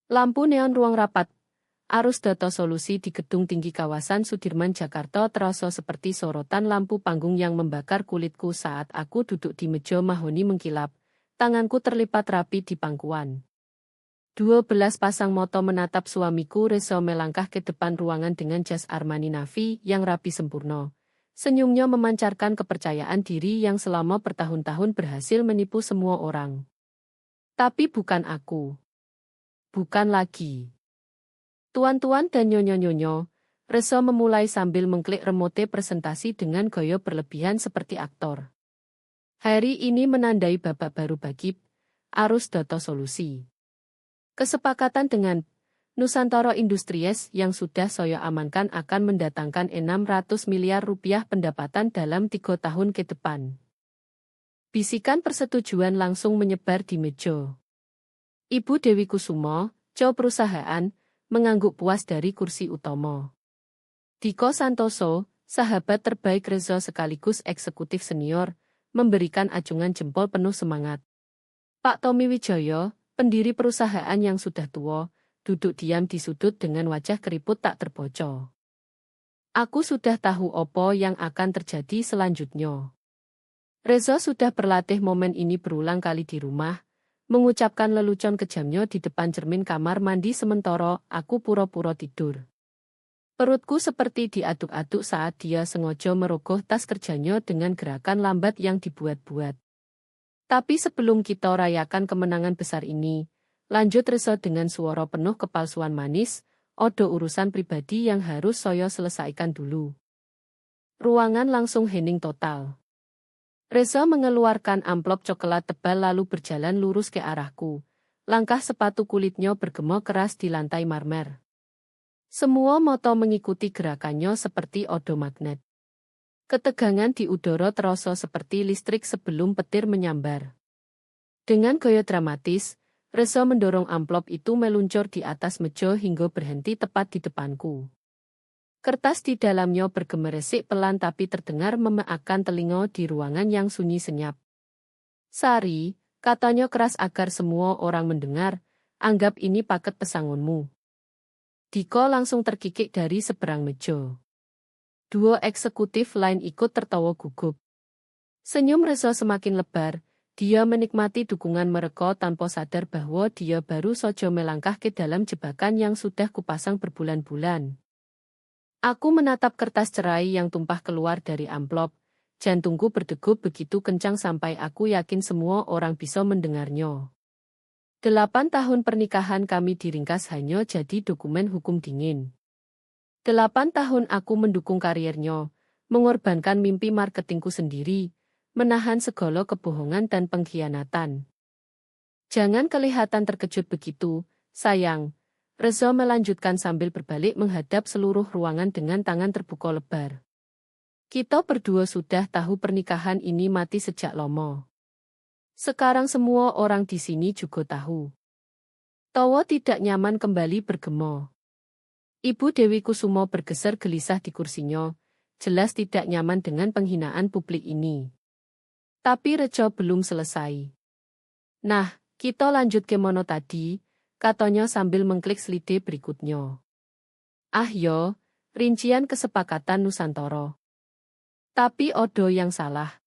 Lampu neon ruang rapat. Arus data solusi di gedung tinggi kawasan Sudirman, Jakarta terasa seperti sorotan lampu panggung yang membakar kulitku saat aku duduk di meja mahoni mengkilap. Tanganku terlipat rapi di pangkuan. 12 pasang mata menatap suamiku. Reza melangkah ke depan ruangan dengan jas Armani Navy yang rapi sempurna. Senyumnya memancarkan kepercayaan diri yang selama bertahun-tahun berhasil menipu semua orang. Tapi bukan aku. Bukan lagi. Tuan-tuan dan nyonya-nyonya, Reza memulai sambil mengklik remote presentasi dengan gaya berlebihan seperti aktor. Hari ini menandai babak baru bagi arus data solusi. Kesepakatan dengan Nusantara Industries yang sudah saya amankan akan mendatangkan 600 miliar rupiah pendapatan dalam 3 tahun ke depan. Bisikan persetujuan langsung menyebar di meja. Ibu Dewi Kusumo, CEO perusahaan, mengangguk puas dari kursi utama. Diko Santoso, sahabat terbaik Reza sekaligus eksekutif senior, memberikan acungan jempol penuh semangat. Pak Tommy Wijaya, pendiri perusahaan yang sudah tua, duduk diam di sudut dengan wajah keriput tak terbocor. Aku sudah tahu apa yang akan terjadi selanjutnya. Reza sudah berlatih momen ini berulang kali di rumah, mengucapkan lelucon kejamnya di depan cermin kamar mandi sementara aku pura-pura tidur. Perutku seperti diaduk-aduk saat dia sengaja merogoh tas kerjanya dengan gerakan lambat yang dibuat-buat. Tapi sebelum kita rayakan kemenangan besar ini, lanjut Reza dengan suara penuh kepalsuan manis, ada urusan pribadi yang harus saya selesaikan dulu. Ruangan langsung hening total. Reza mengeluarkan amplop coklat tebal lalu berjalan lurus ke arahku. Langkah sepatu kulitnya bergema keras di lantai marmer. Semua mata mengikuti gerakannya seperti odo magnet. Ketegangan di udara terasa seperti listrik sebelum petir menyambar. Dengan gaya dramatis, Reza mendorong amplop itu meluncur di atas meja hingga berhenti tepat di depanku. Kertas di dalamnya bergemeresik pelan tapi terdengar memeakkan telinga di ruangan yang sunyi senyap. Sari, katanya keras agar semua orang mendengar, anggap ini paket pesangonmu. Diko langsung terkikik dari seberang meja. Dua eksekutif lain ikut tertawa gugup. Senyum Reza semakin lebar, dia menikmati dukungan mereka tanpa sadar bahwa dia baru saja melangkah ke dalam jebakan yang sudah kupasang berbulan-bulan. Aku menatap kertas cerai yang tumpah keluar dari amplop, jantungku berdegup begitu kencang sampai aku yakin semua orang bisa mendengarnya. 8 tahun pernikahan kami diringkas hanya jadi dokumen hukum dingin. 8 tahun aku mendukung karirnya, mengorbankan mimpi marketingku sendiri, menahan segala kebohongan dan pengkhianatan. Jangan kelihatan terkejut begitu, sayang. Reza melanjutkan sambil berbalik menghadap seluruh ruangan dengan tangan terbuka lebar. Kita berdua sudah tahu pernikahan ini mati sejak lama. Sekarang semua orang di sini juga tahu. Tawa tidak nyaman kembali bergema. Ibu Dewi Kusumo bergeser gelisah di kursinya, jelas tidak nyaman dengan penghinaan publik ini. Tapi Reza belum selesai. Nah, kita lanjut ke mono tadi, katanya sambil mengklik slide berikutnya. Ah yo, rincian kesepakatan Nusantara. Tapi odo yang salah.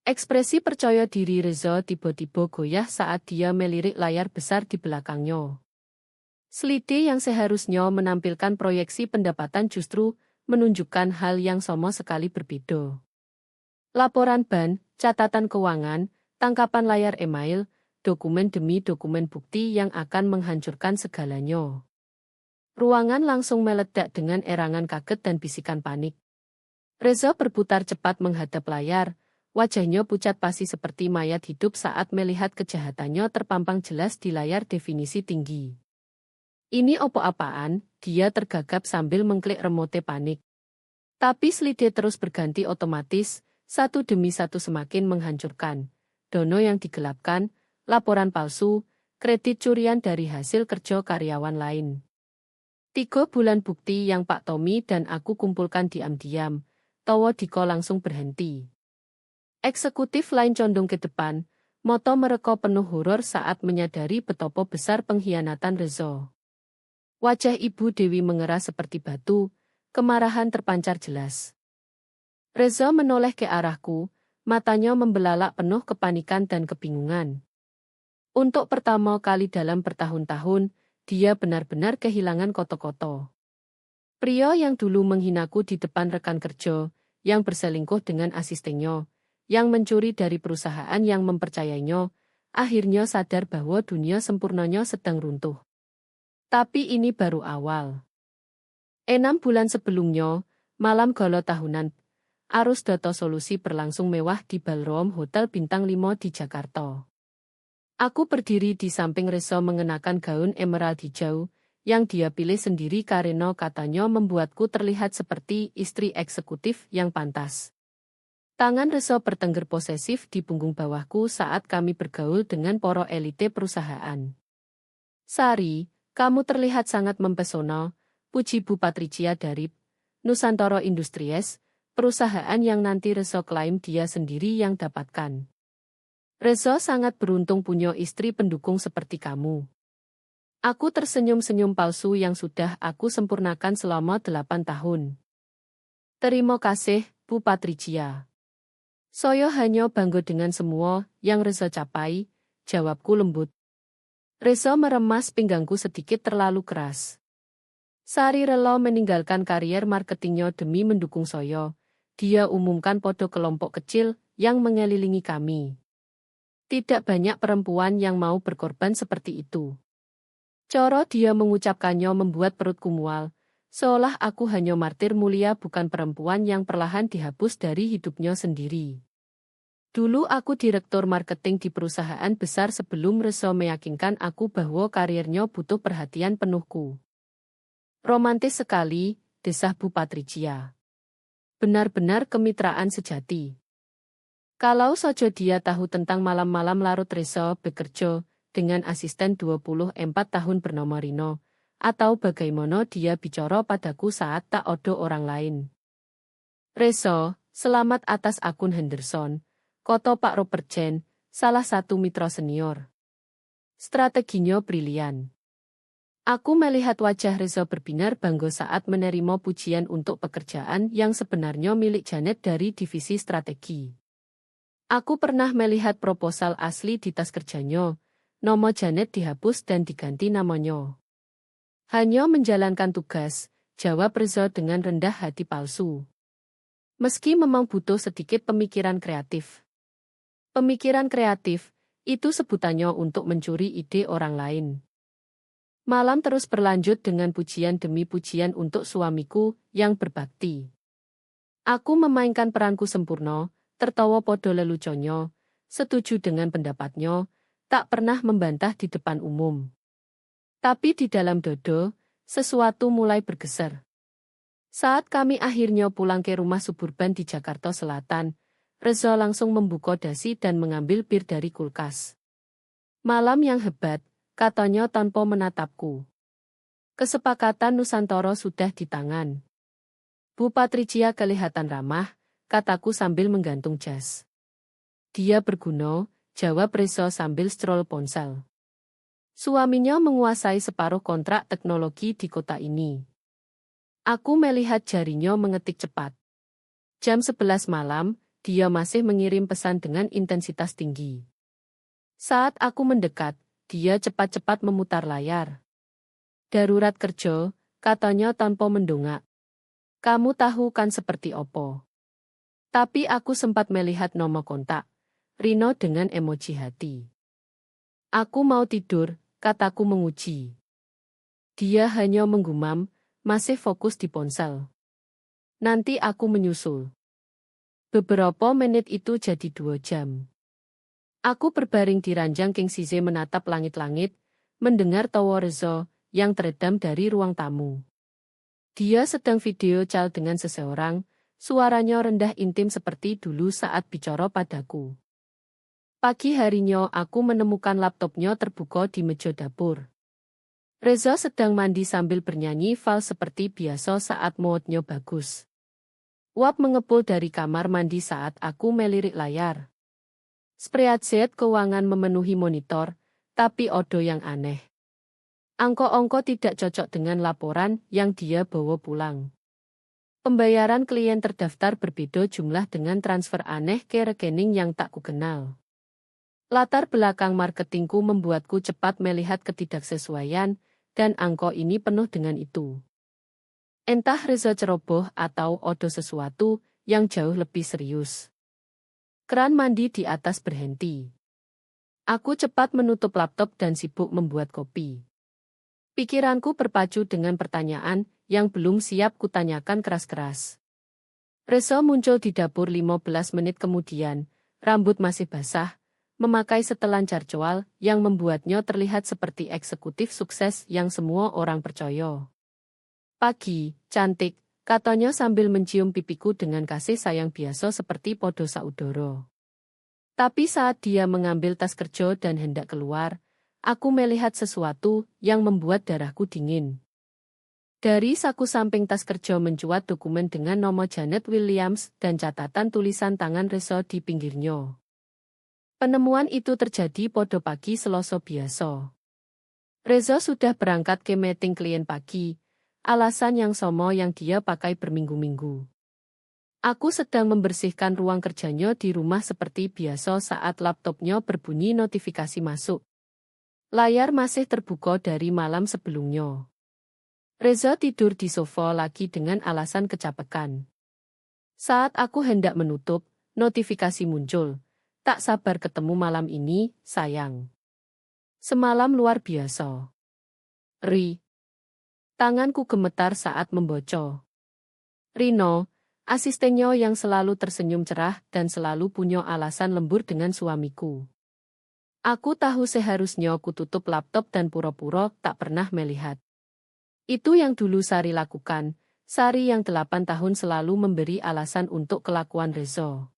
Ekspresi percaya diri Reza tiba-tiba goyah saat dia melirik layar besar di belakangnya. Slide yang seharusnya menampilkan proyeksi pendapatan justru menunjukkan hal yang sama sekali berbeda. Laporan ban, catatan keuangan, tangkapan layar email, dokumen demi dokumen bukti yang akan menghancurkan segalanya. Ruangan langsung meledak dengan erangan kaget dan bisikan panik. Reza berputar cepat menghadap layar, wajahnya pucat pasi seperti mayat hidup saat melihat kejahatannya terpampang jelas di layar definisi tinggi. Ini opo-apaan, dia tergagap sambil mengklik remote panik. Tapi slide terus berganti otomatis, satu demi satu semakin menghancurkan. Dono yang digelapkan, laporan palsu, kredit curian dari hasil kerja karyawan lain. 3 bulan bukti yang Pak Tommy dan aku kumpulkan diam-diam, tawa Diko langsung berhenti. Eksekutif lain condong ke depan, Moto mereka penuh horor saat menyadari betapa besar pengkhianatan Reza. Wajah Ibu Dewi mengeras seperti batu, kemarahan terpancar jelas. Reza menoleh ke arahku, matanya membelalak penuh kepanikan dan kebingungan. Untuk pertama kali dalam bertahun-tahun, dia benar-benar kehilangan koto-koto. Pria yang dulu menghinaku di depan rekan kerja, yang berselingkuh dengan asistennya, yang mencuri dari perusahaan yang mempercayainya, akhirnya sadar bahwa dunia sempurnanya sedang runtuh. Tapi ini baru awal. 6 bulan sebelumnya, malam galau tahunan, Arus Data Solusi berlangsung mewah di Ballroom Hotel Bintang 5 di Jakarta. Aku berdiri di samping Reza mengenakan gaun emerald hijau, yang dia pilih sendiri karena katanya membuatku terlihat seperti istri eksekutif yang pantas. Tangan Reza bertengger posesif di punggung bawahku saat kami bergaul dengan poro elite perusahaan. Sari, kamu terlihat sangat mempesona, puji Bu Patricia dari Nusantara Industries, perusahaan yang nanti Reza klaim dia sendiri yang dapatkan. Reza sangat beruntung punya istri pendukung seperti kamu. Aku tersenyum-senyum palsu yang sudah aku sempurnakan selama 8 tahun. Terima kasih, Bu Patricia. Saya hanya bangga dengan semua yang Reza capai, jawabku lembut. Reza meremas pinggangku sedikit terlalu keras. Sari rela meninggalkan karier marketingnya demi mendukung saya. Dia umumkan pada kelompok kecil yang mengelilingi kami. Tidak banyak perempuan yang mau berkorban seperti itu. Cara dia mengucapkannya membuat perutku mual, seolah aku hanya martir mulia bukan perempuan yang perlahan dihapus dari hidupnya sendiri. Dulu aku direktur marketing di perusahaan besar sebelum Reza meyakinkan aku bahwa karirnya butuh perhatian penuhku. Romantis sekali, desah Bu Patricia. Benar-benar kemitraan sejati. Kalau saja dia tahu tentang malam-malam larut Reza bekerja dengan asisten 24 tahun bernama Rino, atau bagaimana dia bicara padaku saat tak ada orang lain. Reza, selamat atas akun Henderson, kata Pak Robert Jen, salah satu mitra senior. Strateginya brilian. Aku melihat wajah Reza berbinar bangga saat menerima pujian untuk pekerjaan yang sebenarnya milik Janet dari divisi strategi. Aku pernah melihat proposal asli di tas kerjanya, nama Janet dihapus dan diganti namanya. Hanya menjalankan tugas, jawab Reza dengan rendah hati palsu. Meski memang butuh sedikit pemikiran kreatif. Pemikiran kreatif, itu sebutannya untuk mencuri ide orang lain. Malam terus berlanjut dengan pujian demi pujian untuk suamiku yang berbakti. Aku memainkan peranku sempurna, tertawa podo leluconnya, setuju dengan pendapatnya, tak pernah membantah di depan umum. Tapi di dalam dodo, sesuatu mulai bergeser. Saat kami akhirnya pulang ke rumah suburban di Jakarta Selatan, Reza langsung membuka dasi dan mengambil bir dari kulkas. Malam yang hebat, katanya tanpa menatapku. Kesepakatan Nusantara sudah di tangan. Bu Patricia kelihatan ramah, kataku sambil menggantung jas. Dia berguna, jawab Reza sambil scroll ponsel. Suaminya menguasai separuh kontrak teknologi di kota ini. Aku melihat jarinya mengetik cepat. Jam 11 malam, dia masih mengirim pesan dengan intensitas tinggi. Saat aku mendekat, dia cepat-cepat memutar layar. Darurat kerja, katanya tanpa mendongak. Kamu tahu kan seperti opo. Tapi aku sempat melihat nomor kontak, Rino dengan emoji hati. Aku mau tidur, kataku menguji. Dia hanya menggumam, masih fokus di ponsel. Nanti aku menyusul. Beberapa menit itu jadi 2 jam. Aku berbaring di ranjang King Size menatap langit-langit, mendengar tawa Reza yang teredam dari ruang tamu. Dia sedang video call dengan seseorang, suaranya rendah intim seperti dulu saat bicara padaku. Pagi harinya aku menemukan laptopnya terbuka di meja dapur. Reza sedang mandi sambil bernyanyi vals seperti biasa saat moodnya bagus. Uap mengepul dari kamar mandi saat aku melirik layar. Spreadsheet keuangan memenuhi monitor, tapi odo yang aneh. Angka-angka tidak cocok dengan laporan yang dia bawa pulang. Pembayaran klien terdaftar berbeda jumlah dengan transfer aneh ke rekening yang tak kukenal. Latar belakang marketingku membuatku cepat melihat ketidaksesuaian, dan angka ini penuh dengan itu. Entah Reza ceroboh atau odo sesuatu yang jauh lebih serius. Keran mandi di atas berhenti. Aku cepat menutup laptop dan sibuk membuat kopi. Pikiranku berpacu dengan pertanyaan yang belum siap kutanyakan keras-keras. Reza muncul di dapur 15 menit kemudian, rambut masih basah, memakai setelan carcoal yang membuatnya terlihat seperti eksekutif sukses yang semua orang percaya. Pagi, cantik, katanya sambil mencium pipiku dengan kasih sayang biasa seperti podo saudara. Tapi saat dia mengambil tas kerja dan hendak keluar, aku melihat sesuatu yang membuat darahku dingin. Dari saku samping tas kerja mencuat dokumen dengan nama Janet Williams dan catatan tulisan tangan Reza di pinggirnya. Penemuan itu terjadi pada pagi Selasa biasa. Reza sudah berangkat ke meeting klien pagi, alasan yang sama yang dia pakai berminggu-minggu. Aku sedang membersihkan ruang kerjanya di rumah seperti biasa saat laptopnya berbunyi notifikasi masuk. Layar masih terbuka dari malam sebelumnya. Reza tidur di sofa lagi dengan alasan kecapekan. Saat aku hendak menutup, notifikasi muncul. Tak sabar ketemu malam ini, sayang. Semalam luar biasa. Ri. Tanganku gemetar saat membaca. Rino, asistennya yang selalu tersenyum cerah dan selalu punya alasan lembur dengan suamiku. Aku tahu seharusnya ku tutup laptop dan pura-pura tak pernah melihat. Itu yang dulu Sari lakukan, Sari yang 8 tahun selalu memberi alasan untuk kelakuan Reza.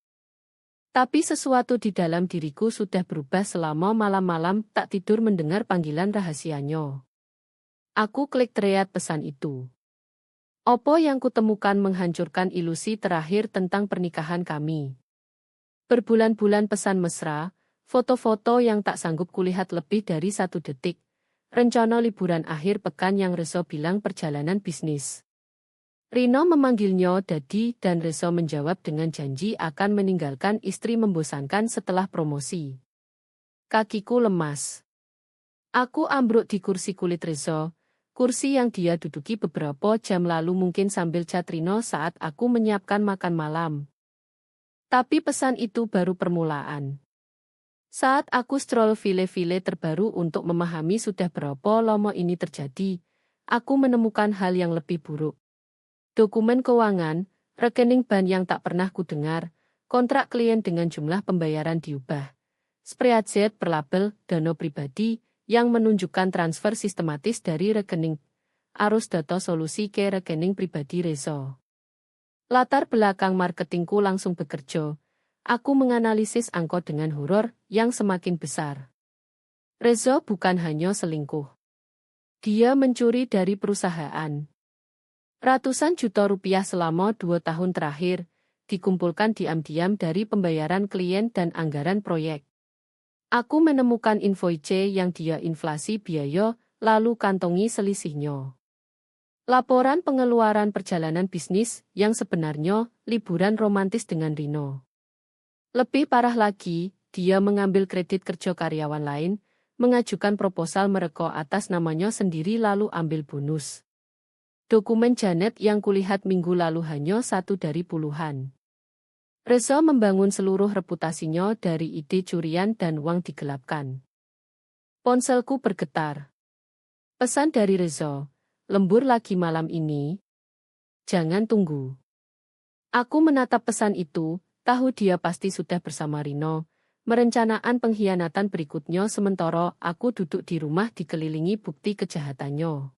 Tapi sesuatu di dalam diriku sudah berubah selama malam-malam tak tidur mendengar panggilan rahasianya. Aku klik teriak pesan itu. Apa yang kutemukan menghancurkan ilusi terakhir tentang pernikahan kami. Berbulan-bulan pesan mesra, foto-foto yang tak sanggup kulihat lebih dari 1 detik. Rencana liburan akhir pekan yang Reza bilang perjalanan bisnis. Rino memanggilnya Dadi dan Reza menjawab dengan janji akan meninggalkan istri membosankan setelah promosi. Kakiku lemas. Aku ambruk di kursi kulit Reza, kursi yang dia duduki beberapa jam lalu mungkin sambil chat Rino saat aku menyiapkan makan malam. Tapi pesan itu baru permulaan. Saat aku scroll file-file terbaru untuk memahami sudah berapa lama ini terjadi, aku menemukan hal yang lebih buruk. Dokumen keuangan, rekening bank yang tak pernah kudengar, kontrak klien dengan jumlah pembayaran diubah. Spreadsheet berlabel dana pribadi yang menunjukkan transfer sistematis dari rekening arus data solusi ke rekening pribadi Reza. Latar belakang marketingku langsung bekerja. Aku menganalisis angka dengan horor yang semakin besar. Reza bukan hanya selingkuh. Dia mencuri dari perusahaan. Ratusan juta rupiah selama 2 tahun terakhir, dikumpulkan diam-diam dari pembayaran klien dan anggaran proyek. Aku menemukan invoice yang dia inflasi biaya, lalu kantongi selisihnya. Laporan pengeluaran perjalanan bisnis yang sebenarnya liburan romantis dengan Rino. Lebih parah lagi, dia mengambil kredit kerja karyawan lain, mengajukan proposal mereka atas namanya sendiri lalu ambil bonus. Dokumen Janet yang kulihat minggu lalu hanya 1 dari puluhan. Reza membangun seluruh reputasinya dari ide curian dan uang digelapkan. Ponselku bergetar. Pesan dari Reza, lembur lagi malam ini? Jangan tunggu. Aku menatap pesan itu. Tahu dia pasti sudah bersama Rino, merencanakan pengkhianatan berikutnya sementara aku duduk di rumah dikelilingi bukti kejahatannya.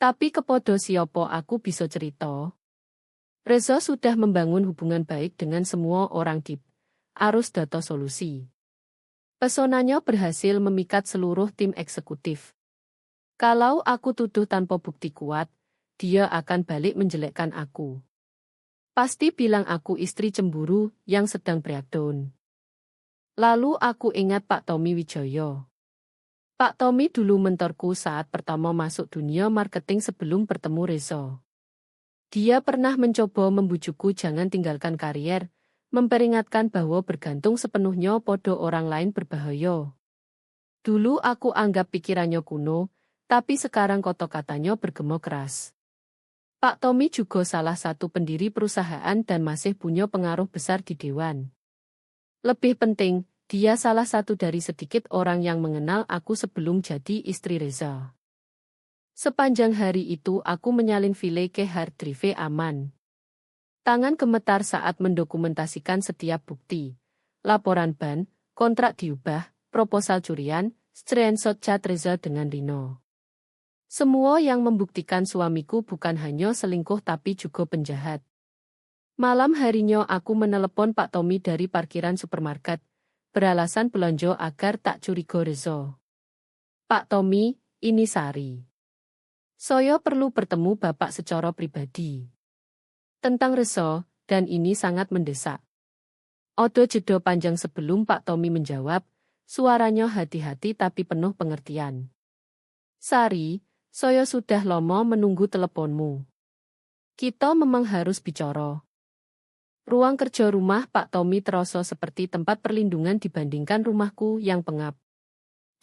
Tapi kepada siapa aku bisa cerita? Reza sudah membangun hubungan baik dengan semua orang di arus data solusi. Pesonanya berhasil memikat seluruh tim eksekutif. Kalau aku tuduh tanpa bukti kuat, dia akan balik menjelekkan aku. Pasti bilang aku istri cemburu yang sedang breakdown. Lalu aku ingat Pak Tommy Wijoyo. Pak Tommy dulu mentorku saat pertama masuk dunia marketing sebelum bertemu Reza. Dia pernah mencoba membujukku jangan tinggalkan karier, memperingatkan bahwa bergantung sepenuhnya pada orang lain berbahaya. Dulu aku anggap pikirannya kuno, tapi sekarang kata-katanya bergema keras. Pak Tommy juga salah satu pendiri perusahaan dan masih punya pengaruh besar di dewan. Lebih penting, dia salah satu dari sedikit orang yang mengenal aku sebelum jadi istri Reza. Sepanjang hari itu aku menyalin file ke hard drive aman. Tangan gemetar saat mendokumentasikan setiap bukti. Laporan ban, kontrak diubah, proposal curian, screenshot chat Reza dengan Rino. Semua yang membuktikan suamiku bukan hanya selingkuh tapi juga penjahat. Malam harinya aku menelepon Pak Tommy dari parkiran supermarket, beralasan belanja agar tak curiga Reza. Pak Tommy, ini Sari. Saya perlu bertemu Bapak secara pribadi. Tentang Reza, dan ini sangat mendesak. Odo jeda panjang sebelum Pak Tommy menjawab, suaranya hati-hati tapi penuh pengertian. Sari, saya sudah lama menunggu teleponmu. Kita memang harus bicara. Ruang kerja rumah Pak Tommy terasa seperti tempat perlindungan dibandingkan rumahku yang pengap.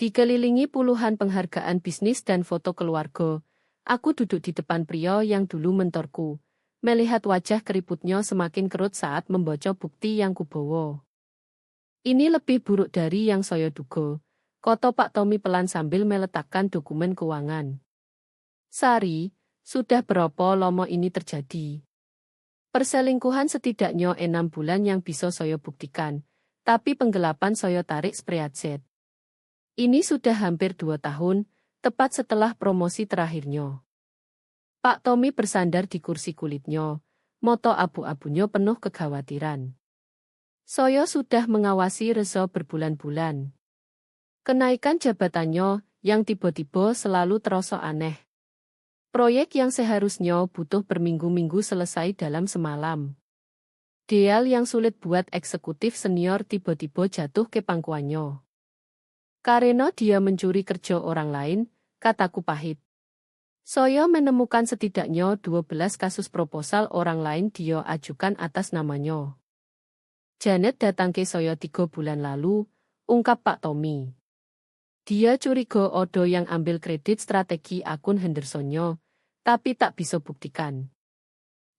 Dikelilingi puluhan penghargaan bisnis dan foto keluarga, aku duduk di depan pria yang dulu mentorku, melihat wajah keriputnya semakin kerut saat membaca bukti yang kubawa. Ini lebih buruk dari yang saya duga, kata Pak Tommy pelan sambil meletakkan dokumen keuangan. Sari, sudah berapa lama ini terjadi? Perselingkuhan setidaknya 6 bulan yang bisa saya buktikan, tapi penggelapan saya tarik spreadsheet. Ini sudah hampir 2 tahun, tepat setelah promosi terakhirnya. Pak Tommy bersandar di kursi kulitnya, moto abu-abunya penuh kekhawatiran. Saya sudah mengawasi Reza berbulan-bulan. Kenaikan jabatannya yang tiba-tiba selalu terasa aneh. Proyek yang seharusnya butuh berminggu-minggu selesai dalam semalam. Deal yang sulit buat eksekutif senior tiba-tiba jatuh ke pangkuannya. Karena dia mencuri kerja orang lain, kataku pahit. Saya menemukan setidaknya 12 kasus proposal orang lain dia ajukan atas namanya. Janet datang ke saya 3 bulan lalu, ungkap Pak Tommy. Dia curiga Odo yang ambil kredit strategi akun Hendersonnya, tapi tak bisa buktikan.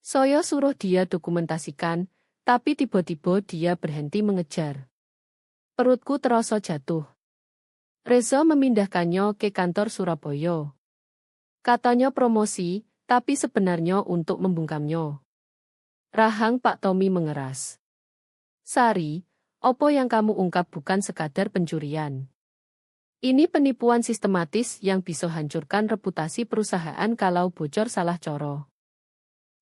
Saya suruh dia dokumentasikan, tapi tiba-tiba dia berhenti mengejar. Perutku terasa jatuh. Reza memindahkannya ke kantor Surabaya. Katanya promosi, tapi sebenarnya untuk membungkamnya. Rahang Pak Tommy mengeras. Sari, opo yang kamu ungkap bukan sekadar pencurian. Ini penipuan sistematis yang bisa hancurkan reputasi perusahaan kalau bocor salah coro.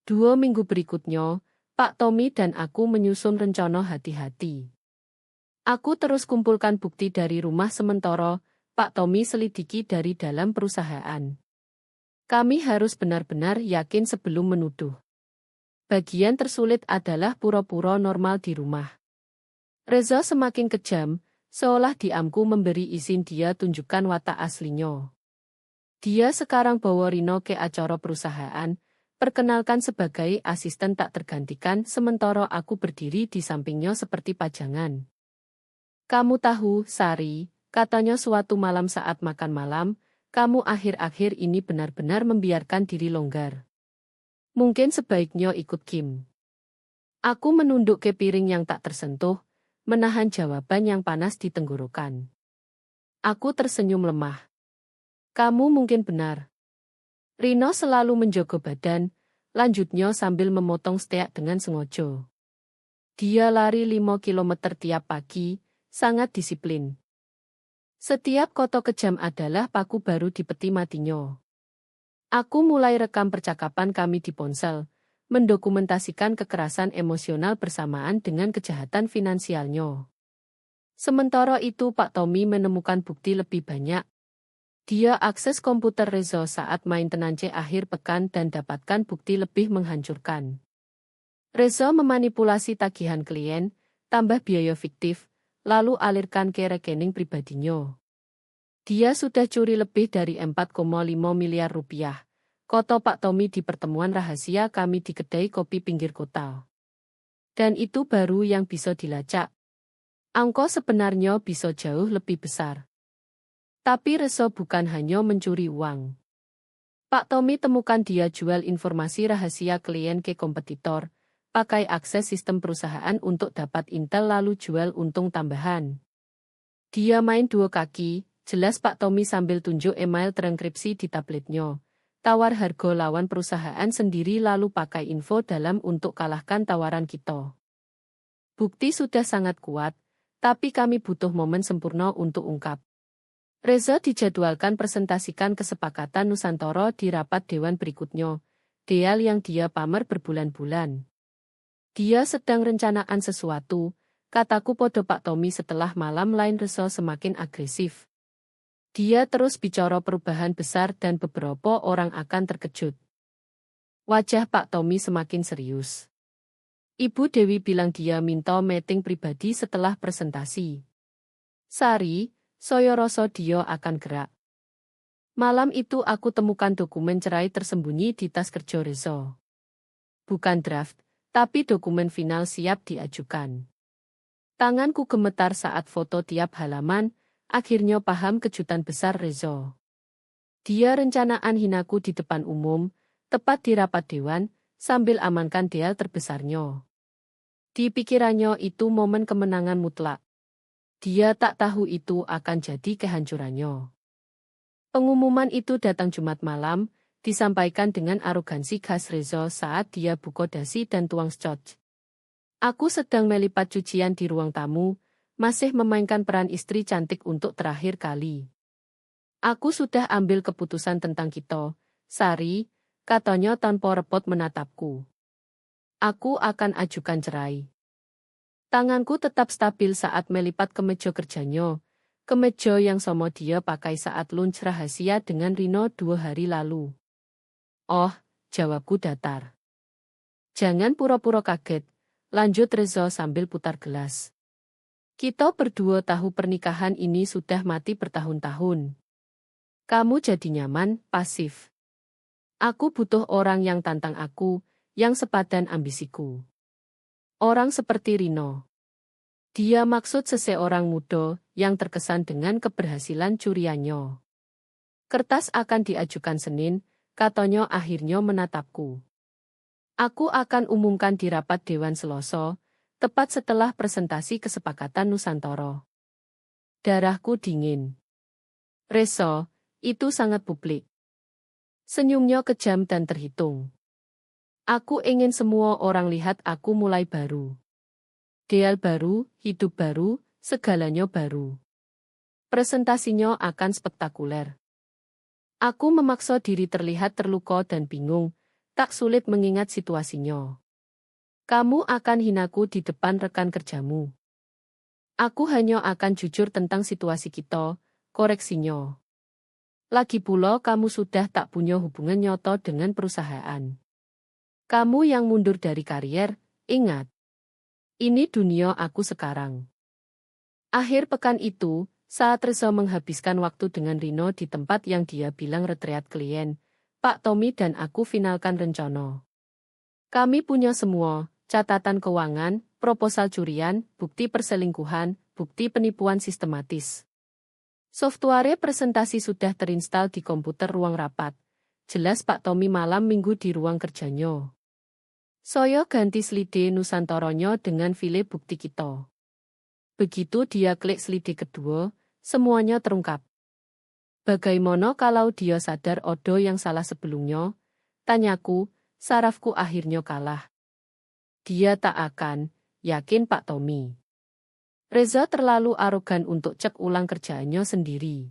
2 minggu berikutnya, Pak Tommy dan aku menyusun rencana hati-hati. Aku terus kumpulkan bukti dari rumah sementara, Pak Tommy selidiki dari dalam perusahaan. Kami harus benar-benar yakin sebelum menuduh. Bagian tersulit adalah pura-pura normal di rumah. Reza semakin kejam, seolah diamku memberi izin dia tunjukkan watak aslinya. Dia sekarang bawa Rino ke acara perusahaan, perkenalkan sebagai asisten tak tergantikan sementara aku berdiri di sampingnya seperti pajangan. Kamu tahu, Sari, katanya suatu malam saat makan malam, kamu akhir-akhir ini benar-benar membiarkan diri longgar. Mungkin sebaiknya ikut Kim. Aku menunduk ke piring yang tak tersentuh, menahan jawaban yang panas di tenggorokan. Aku tersenyum lemah. Kamu mungkin benar. Rino selalu menjaga badan, lanjutnya sambil memotong steak dengan sengaja. Dia lari 5 kilometer tiap pagi, sangat disiplin. Setiap koto kejam adalah paku baru di peti matinya. Aku mulai rekam percakapan kami di ponsel, mendokumentasikan kekerasan emosional bersamaan dengan kejahatan finansialnya. Sementara itu Pak Tommy menemukan bukti lebih banyak. Dia akses komputer Reza saat main tenance akhir pekan dan dapatkan bukti lebih menghancurkan. Reza memanipulasi tagihan klien, tambah biaya fiktif, lalu alirkan ke rekening pribadinya. Dia sudah curi lebih dari 4,5 miliar rupiah, kata Pak Tommy di pertemuan rahasia kami di kedai kopi pinggir kota. Dan itu baru yang bisa dilacak. Angka sebenarnya bisa jauh lebih besar. Tapi Reza bukan hanya mencuri uang. Pak Tommy temukan dia jual informasi rahasia klien ke kompetitor, pakai akses sistem perusahaan untuk dapat intel lalu jual untung tambahan. Dia main dua kaki. Jelas Pak Tommy sambil tunjuk email terenkripsi di tabletnya. Tawar harga lawan perusahaan sendiri lalu pakai info dalam untuk kalahkan tawaran kita. Bukti sudah sangat kuat, tapi kami butuh momen sempurna untuk ungkap. Reza dijadwalkan presentasikan kesepakatan Nusantara di rapat dewan berikutnya, deal yang dia pamer berbulan-bulan. Dia sedang rencanaan sesuatu, kataku podo Pak Tommy setelah malam lain Reza semakin agresif. Dia terus bicara perubahan besar dan beberapa orang akan terkejut. Wajah Pak Tommy semakin serius. Ibu Dewi bilang dia minta meeting pribadi setelah presentasi. Sari, saya rasa dia akan gerak. Malam itu aku temukan dokumen cerai tersembunyi di tas kerja Reza. Bukan draft, tapi dokumen final siap diajukan. Tanganku gemetar saat foto tiap halaman. Akhirnya paham kejutan besar Reza. Dia rencanaan hinaku di depan umum, tepat di rapat dewan, sambil amankan deal terbesarnya. Di pikirannya itu momen kemenangan mutlak. Dia tak tahu itu akan jadi kehancurannya. Pengumuman itu datang Jumat malam, disampaikan dengan arogansi khas Reza saat dia buka dasi dan tuang scotch. Aku sedang melipat cucian di ruang tamu, masih memainkan peran istri cantik untuk terakhir kali. Aku sudah ambil keputusan tentang kita, Sari, katanya tanpa repot menatapku. Aku akan ajukan cerai. Tanganku tetap stabil saat melipat kemeja kerjanya, kemeja yang sama dia pakai saat lunch rahasia dengan Rino 2 hari lalu. Oh, jawabku datar. Jangan pura-pura kaget, lanjut Reza sambil putar gelas. Kita berdua tahu pernikahan ini sudah mati bertahun-tahun. Kamu jadi nyaman, pasif. Aku butuh orang yang tantang aku, yang sepadan ambisiku. Orang seperti Rino. Dia maksud seseorang muda yang terkesan dengan keberhasilan curiannya. Kertas akan diajukan Senin, katanya akhirnya menatapku. Aku akan umumkan di rapat Dewan Selasa, tepat setelah presentasi kesepakatan Nusantara. Darahku dingin. Reza, itu sangat publik. Senyumnya kejam dan terhitung. Aku ingin semua orang lihat aku mulai baru. Deal baru, hidup baru, segalanya baru. Presentasinya akan spektakuler. Aku memaksa diri terlihat terluka dan bingung, tak sulit mengingat situasinya. Kamu akan hinaku di depan rekan kerjamu. Aku hanya akan jujur tentang situasi kita, koreksinya. Lagi pula kamu sudah tak punya hubungan nyata dengan perusahaan. Kamu yang mundur dari karier, ingat. Ini dunia aku sekarang. Akhir pekan itu, saat Reza menghabiskan waktu dengan Rino di tempat yang dia bilang retreat klien, Pak Tommy dan aku finalkan rencana. Kami punya semua. Catatan keuangan, proposal curian, bukti perselingkuhan, bukti penipuan sistematis. Software presentasi sudah terinstal di komputer ruang rapat. Jelas Pak Tommy malam minggu di ruang kerjanya. Saya ganti slide Nusantaranya dengan file bukti kita. Begitu dia klik slide kedua, semuanya terungkap. Bagaimana kalau dia sadar odo yang salah sebelumnya? Tanyaku, sarafku akhirnya kalah. Dia tak akan, yakin Pak Tommy. Reza terlalu arogan untuk cek ulang kerjaannya sendiri.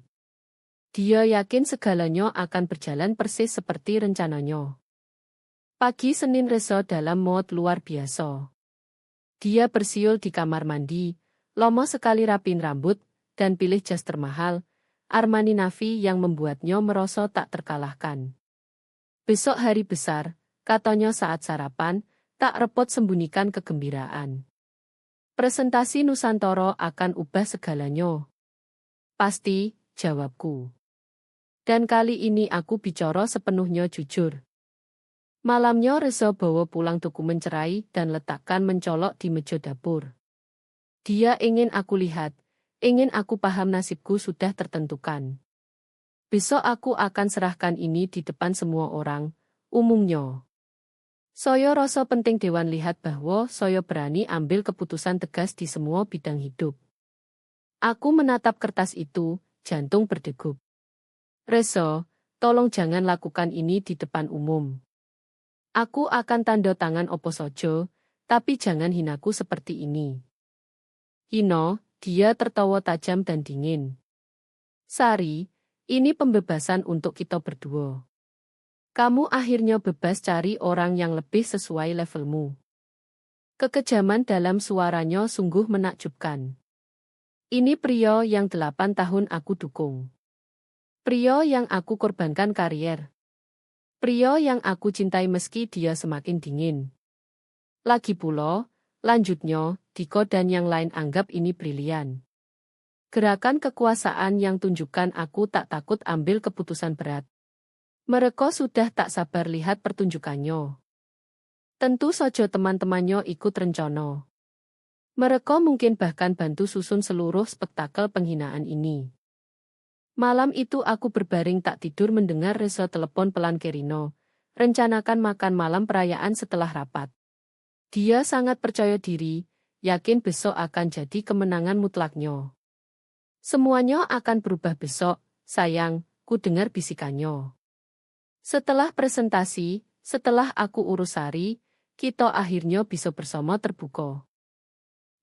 Dia yakin segalanya akan berjalan persis seperti rencananya. Pagi Senin Reza dalam mood luar biasa. Dia bersiul di kamar mandi, lomo sekali rapin rambut, dan pilih jas termahal, Armani Navi yang membuatnya merasa tak terkalahkan. Besok hari besar, katanya saat sarapan, tak repot sembunyikan kegembiraan. Presentasi Nusantara akan ubah segalanya. Pasti, jawabku. Dan kali ini aku bicara sepenuhnya jujur. Malamnya Reza bawa pulang dokumen cerai dan letakkan mencolok di meja dapur. Dia ingin aku lihat, ingin aku paham nasibku sudah tertentukan. Besok aku akan serahkan ini di depan semua orang, umumnya. Saya rasa penting Dewan lihat bahwa saya berani ambil keputusan tegas di semua bidang hidup. Aku menatap kertas itu, jantung berdegup. Reza, tolong jangan lakukan ini di depan umum. Aku akan tanda tangan opo sojo, tapi jangan hinaku seperti ini. Hino, dia tertawa tajam dan dingin. Sari, ini pembebasan untuk kita berdua. Kamu akhirnya bebas cari orang yang lebih sesuai levelmu. Kekejaman dalam suaranya sungguh menakjubkan. Ini pria yang 8 tahun aku dukung. Pria yang aku korbankan karier. Pria yang aku cintai meski dia semakin dingin. Lagi pula, lanjutnya, Diko dan yang lain anggap ini brilian. Gerakan kekuasaan yang tunjukkan aku tak takut ambil keputusan berat. Mereka sudah tak sabar lihat pertunjukannya. Tentu saja teman-temannya ikut rencana. Mereka mungkin bahkan bantu susun seluruh spektakel penghinaan ini. Malam itu aku berbaring tak tidur mendengar Reza telepon pelan ke Rino, rencanakan makan malam perayaan setelah rapat. Dia sangat percaya diri, yakin besok akan jadi kemenangan mutlaknya. Semuanya akan berubah besok, sayang, ku dengar bisikannya. Setelah presentasi, setelah aku urus Sari, kita akhirnya bisa bersama terbuka.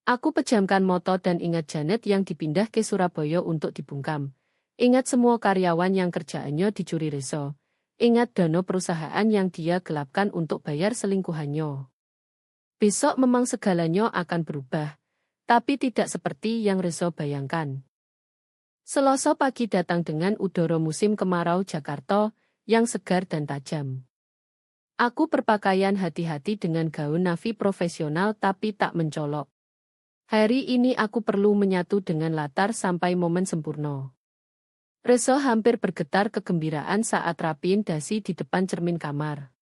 Aku pejamkan mata dan ingat Janet yang dipindah ke Surabaya untuk dibungkam. Ingat semua karyawan yang kerjaannya dicuri Reza. Ingat dana perusahaan yang dia gelapkan untuk bayar selingkuhannya. Besok memang segalanya akan berubah, tapi tidak seperti yang Reza bayangkan. Selasa pagi datang dengan udara musim kemarau Jakarta yang segar dan tajam. Aku berpakaian hati-hati dengan gaun navy profesional tapi tak mencolok. Hari ini aku perlu menyatu dengan latar sampai momen sempurna. Reza hampir bergetar kegembiraan saat rapiin dasi di depan cermin kamar.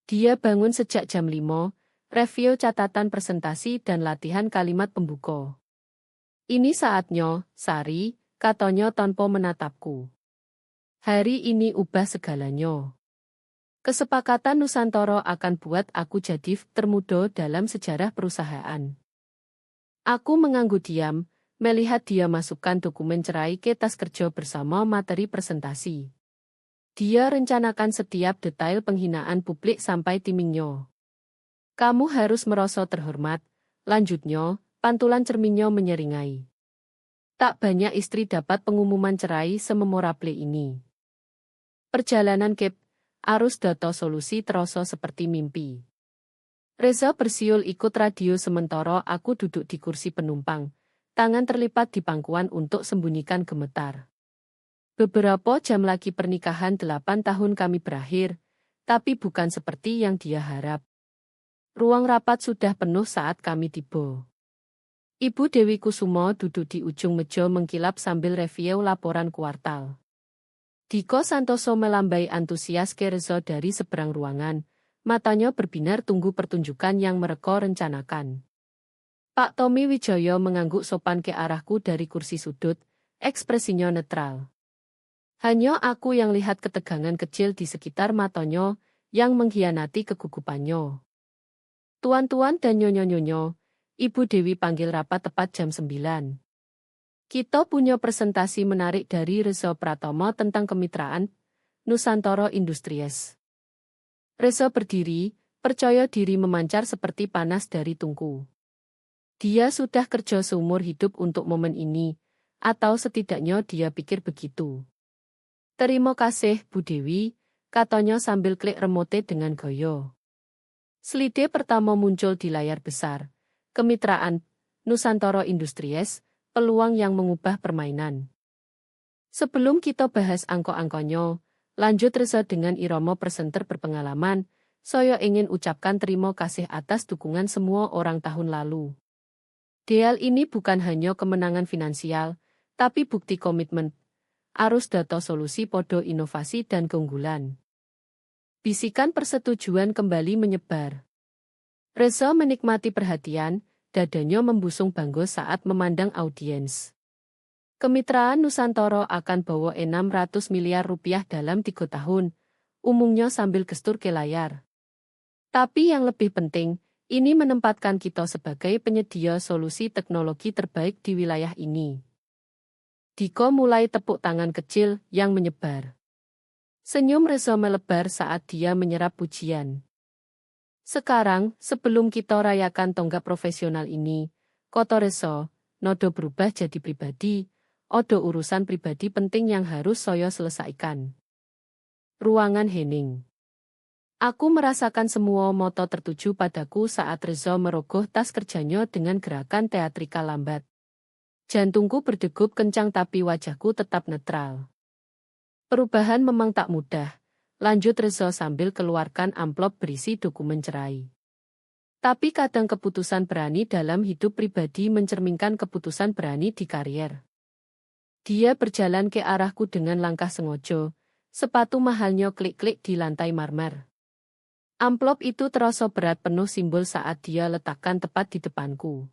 Dia bangun sejak jam 5, review catatan presentasi dan latihan kalimat pembuka. Ini saatnya, Sari, katanya tanpa menatapku. Hari ini ubah segalanya. Kesepakatan Nusantara akan buat aku jadi termuda dalam sejarah perusahaan. Aku mengangguk diam, melihat dia masukkan dokumen cerai ke tas kerja bersama materi presentasi. Dia rencanakan setiap detail penghinaan publik sampai timingnya. Kamu harus merasa terhormat, lanjutnya, pantulan cerminnya menyeringai. Tak banyak istri dapat pengumuman cerai sememorable ini. Perjalanan Cape Arus Data Solusi terasa seperti mimpi. Reza bersiul ikut radio sementara aku duduk di kursi penumpang, tangan terlipat di pangkuan untuk sembunyikan gemetar. Beberapa jam lagi pernikahan 8 tahun kami berakhir, tapi bukan seperti yang dia harap. Ruang rapat sudah penuh saat kami tiba. Ibu Dewi Kusumo duduk di ujung meja mengkilap sambil review laporan kuartal. Diko Santoso melambai antusias ke Reza dari seberang ruangan, matanya berbinar tunggu pertunjukan yang mereka rencanakan. Pak Tommy Wijaya mengangguk sopan ke arahku dari kursi sudut, ekspresinya netral. Hanya aku yang lihat ketegangan kecil di sekitar matanya, yang mengkhianati kegugupannya. Tuan-tuan dan nyonya-nyonya, Ibu Dewi panggil rapat tepat jam 9. Kita punya presentasi menarik dari Reza Pratama tentang kemitraan Nusantara Industries. Reza berdiri, percaya diri memancar seperti panas dari tungku. Dia sudah kerja seumur hidup untuk momen ini, atau setidaknya dia pikir begitu. Terima kasih, Bu Dewi, katanya sambil klik remote dengan gaya. Slide pertama muncul di layar besar. Kemitraan Nusantara Industries, peluang yang mengubah permainan. Sebelum kita bahas angka-angkanya, lanjut Reza dengan irama presenter berpengalaman, saya ingin ucapkan terima kasih atas dukungan semua orang tahun lalu. Deal ini bukan hanya kemenangan finansial, tapi bukti komitmen. Arus data solusi podo inovasi dan keunggulan. Bisikan persetujuan kembali menyebar. Reza menikmati perhatian, dadanya membusung bangga saat memandang audiens. Kemitraan Nusantara akan bawa 600 miliar rupiah dalam 3 tahun, umumnya sambil gestur ke layar. Tapi yang lebih penting, ini menempatkan kita sebagai penyedia solusi teknologi terbaik di wilayah ini. Diko mulai tepuk tangan kecil yang menyebar. Senyum Reza melebar saat dia menyerap pujian. Sekarang, sebelum kita rayakan tonggak profesional ini, koto Reza, nodo berubah jadi pribadi, odo urusan pribadi penting yang harus saya selesaikan. Ruangan hening. Aku merasakan semua moto tertuju padaku saat Reza merogoh tas kerjanya dengan gerakan teatrikal lambat. Jantungku berdegup kencang tapi wajahku tetap netral. Perubahan memang tak mudah, lanjut Reza sambil keluarkan amplop berisi dokumen cerai. Tapi kadang keputusan berani dalam hidup pribadi mencerminkan keputusan berani di karier. Dia berjalan ke arahku dengan langkah sengaja, sepatu mahalnya klik-klik di lantai marmer. Amplop itu terasa berat penuh simbol saat dia letakkan tepat di depanku.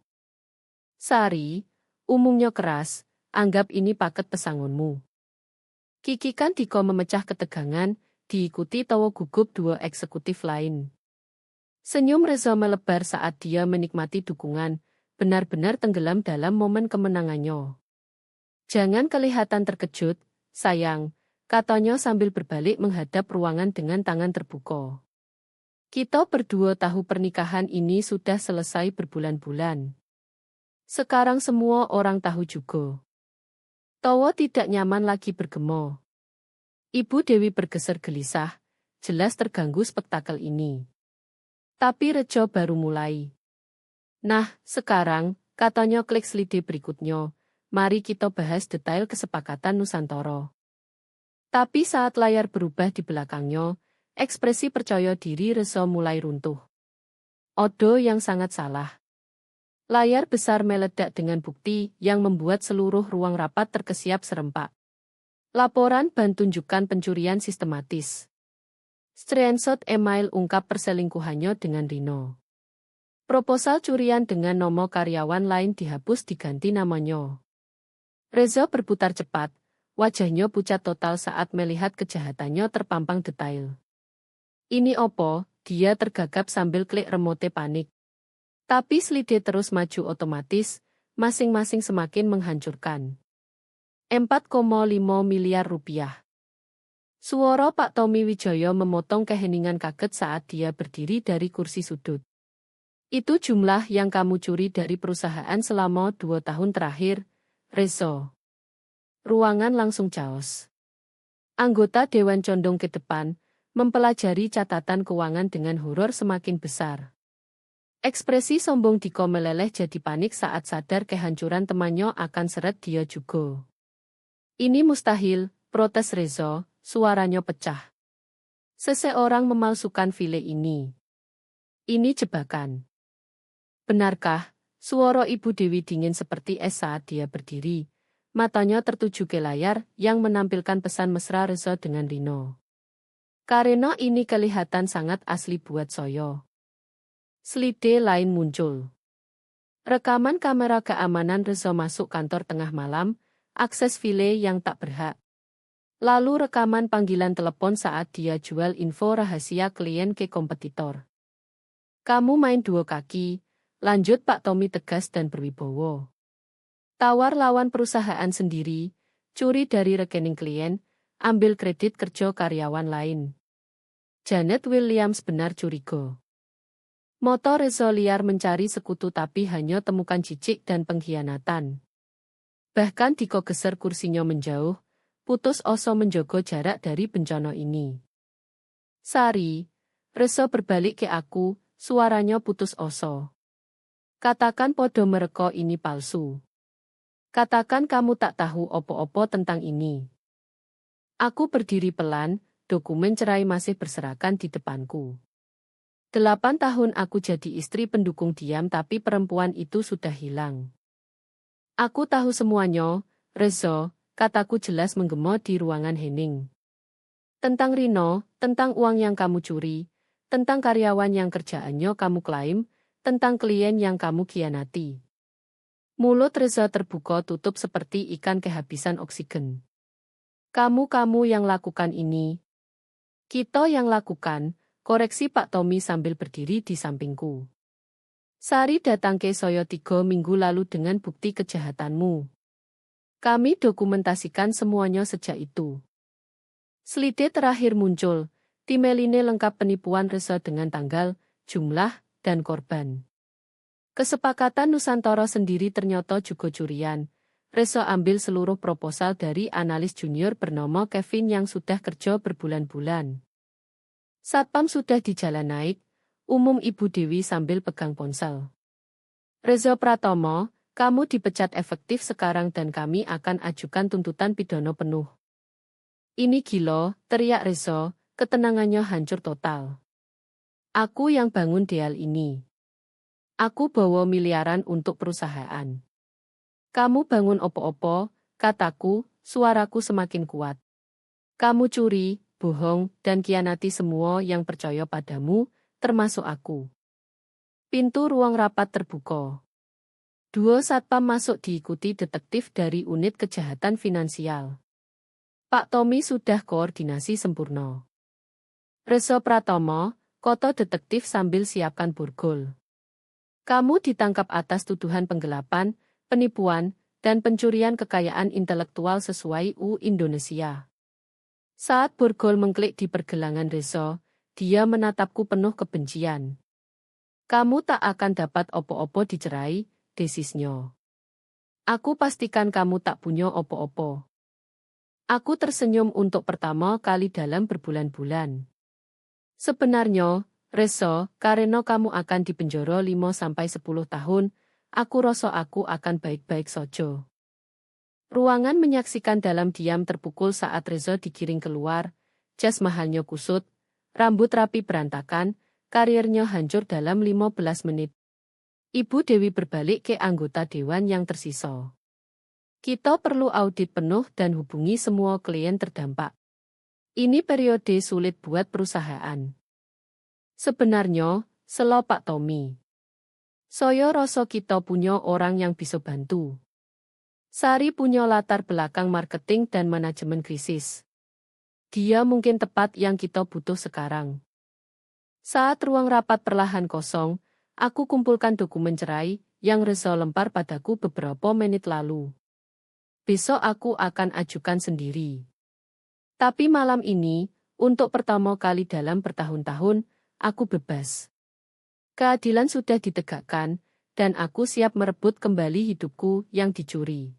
Sari, umumnya keras, anggap ini paket pesangonmu. Kikikan Diko memecah ketegangan, diikuti tawa gugup dua eksekutif lain. Senyum Reza melebar saat dia menikmati dukungan, benar-benar tenggelam dalam momen kemenangannya. Jangan kelihatan terkejut, sayang, katanya sambil berbalik menghadap ruangan dengan tangan terbuka. Kita berdua tahu pernikahan ini sudah selesai berbulan-bulan. Sekarang semua orang tahu juga. Tawa tidak nyaman lagi bergema. Ibu Dewi bergeser gelisah, jelas terganggu spektakel ini. Tapi Rejo baru mulai. Nah, sekarang, katanya klik slide berikutnya, mari kita bahas detail kesepakatan Nusantara. Tapi saat layar berubah di belakangnya, ekspresi percaya diri Reza mulai runtuh. Odo yang sangat salah. Layar besar meledak dengan bukti yang membuat seluruh ruang rapat terkesiap serempak. Laporan ban tunjukkan pencurian sistematis. Screenshot email ungkap perselingkuhannya dengan Rino. Proposal curian dengan nomor karyawan lain dihapus diganti namanya. Reza berputar cepat, wajahnya pucat total saat melihat kejahatannya terpampang detail. Ini opo, dia tergagap sambil klik remote panik. Tapi slide terus maju otomatis, masing-masing semakin menghancurkan. 4,5 miliar rupiah. Suara Pak Tommy Wijaya memotong keheningan kaget saat dia berdiri dari kursi sudut. Itu jumlah yang kamu curi dari perusahaan selama 2 tahun terakhir, Reza. Ruangan langsung chaos. Anggota Dewan condong ke depan, mempelajari catatan keuangan dengan horor semakin besar. Ekspresi sombong Diko meleleh jadi panik saat sadar kehancuran temannya akan seret dia juga. Ini mustahil, protes Reza, suaranya pecah. Seseorang memalsukan file ini. Ini jebakan. Benarkah? Suara Ibu Dewi dingin seperti es saat dia berdiri. Matanya tertuju ke layar yang menampilkan pesan mesra Reza dengan Rino. Karena ini kelihatan sangat asli buat saya. Slide lain muncul. Rekaman kamera keamanan Reza masuk kantor tengah malam, akses file yang tak berhak. Lalu rekaman panggilan telepon saat dia jual info rahasia klien ke kompetitor. Kamu main dua kaki, lanjut Pak Tommy tegas dan berwibawa. Tawar lawan perusahaan sendiri, curi dari rekening klien, ambil kredit kerja karyawan lain. Janet Williams benar curiga. Moto Reza liar mencari sekutu tapi hanya temukan cicik dan pengkhianatan. Bahkan Diko geser kursinya menjauh, putus asa menjaga jarak dari bencana ini. Sari, Reza berbalik ke aku, suaranya putus asa. Katakan podo mereka ini palsu. Katakan kamu tak tahu opo-opo tentang ini. Aku berdiri pelan, dokumen cerai masih berserakan di depanku. 8 tahun aku jadi istri pendukung diam tapi perempuan itu sudah hilang. Aku tahu semuanya, Reza, kataku jelas menggema di ruangan hening. Tentang Rino, tentang uang yang kamu curi, tentang karyawan yang kerjaannya kamu klaim, tentang klien yang kamu khianati. Mulut Reza terbuka tutup seperti ikan kehabisan oksigen. Kamu yang lakukan ini. Kita yang lakukan, koreksi Pak Tommy sambil berdiri di sampingku. Sari datang ke saya 3 minggu lalu dengan bukti kejahatanmu. Kami dokumentasikan semuanya sejak itu. Slide terakhir muncul, timeline lengkap penipuan Reza dengan tanggal, jumlah, dan korban. Kesepakatan Nusantara sendiri ternyata juga curian. Reza ambil seluruh proposal dari analis junior bernama Kevin yang sudah kerja berbulan-bulan. Satpam sudah di jalan naik, umum Ibu Dewi sambil pegang ponsel. Reza Pratomo, kamu dipecat efektif sekarang dan kami akan ajukan tuntutan pidana penuh. Ini gila, teriak Reza, ketenangannya hancur total. Aku yang bangun deal ini. Aku bawa miliaran untuk perusahaan. Kamu bangun opo-opo, kataku, suaraku semakin kuat. Kamu curi, bohong, dan khianati semua yang percaya padamu, termasuk aku. Pintu ruang rapat terbuka. 2 satpam masuk diikuti detektif dari unit kejahatan finansial. Pak Tommy sudah koordinasi sempurna. Reza Pratomo, koto detektif sambil siapkan borgol. Kamu ditangkap atas tuduhan penggelapan, penipuan, dan pencurian kekayaan intelektual sesuai UU Indonesia. Saat borgol mengklik di pergelangan Reza, dia menatapku penuh kebencian. Kamu tak akan dapat opo-opo dicerai, desisnya. Aku pastikan kamu tak punya opo-opo. Aku tersenyum untuk pertama kali dalam berbulan-bulan. Sebenarnya, Reza, karena kamu akan dipenjara 5-10 tahun, aku rasa aku akan baik-baik saja. Ruangan menyaksikan dalam diam terpukul saat Reza digiring keluar, jas mahalnya kusut, rambut rapi berantakan, karirnya hancur dalam 15 menit. Ibu Dewi berbalik ke anggota dewan yang tersisa. Kita perlu audit penuh dan hubungi semua klien terdampak. Ini periode sulit buat perusahaan. Sebenarnya, selo Pak Tommy. Saya rasa kita punya orang yang bisa bantu. Sari punya latar belakang marketing dan manajemen krisis. Dia mungkin tepat yang kita butuh sekarang. Saat ruang rapat perlahan kosong, aku kumpulkan dokumen cerai yang Reza lempar padaku beberapa menit lalu. Besok aku akan ajukan sendiri. Tapi malam ini, untuk pertama kali dalam bertahun-tahun, aku bebas. Keadilan sudah ditegakkan, dan aku siap merebut kembali hidupku yang dicuri.